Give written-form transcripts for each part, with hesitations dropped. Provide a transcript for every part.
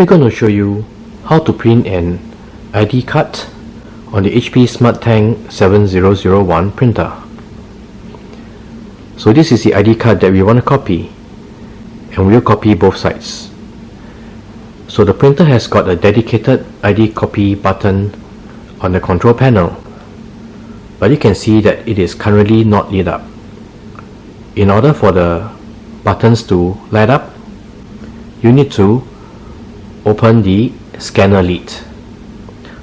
We're going to show you how to print an ID card on the HP SmartTank 7001 printer. So this is the ID card that we want to copy, and we'll copy both sides. So the printer has got a dedicated ID copy button on the control panel, but you can see that it is currently not lit up. In order for the buttons to light up, you need to open the scanner lid.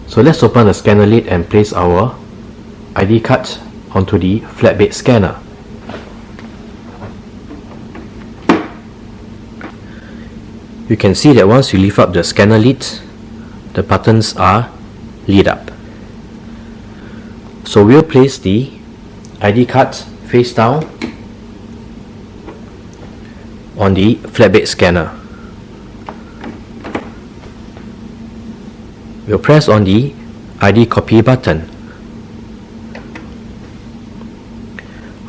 So let's open the scanner lid and place our ID card onto the flatbed scanner. You can see that once you lift up the scanner lid, the buttons are lit up. So we'll place the ID card face down on the flatbed scanner. We'll press on the ID copy button.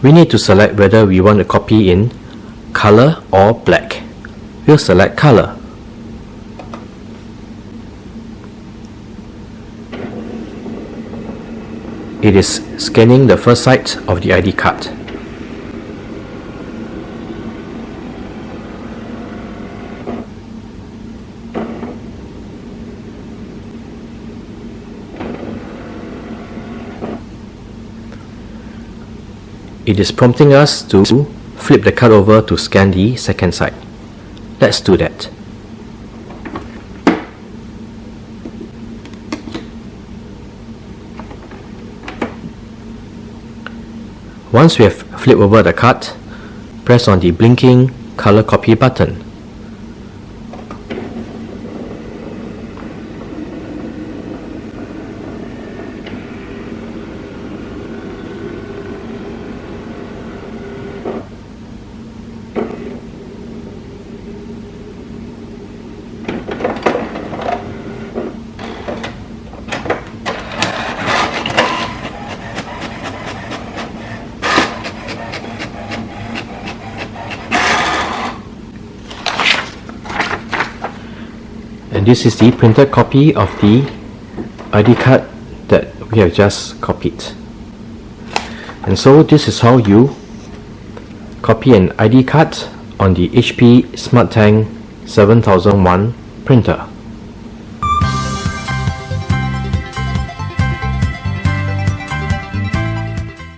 We need to select whether we want to copy in color or black. We'll select color. It is scanning the first side of the ID card. It is prompting us to flip the card over to scan the second side. Let's do that. Once we have flipped over the card, press on the blinking color copy button. And this is the printed copy of the ID card that we have just copied. And so this is how you copy an ID card on the HP SmartTank 7001 printer.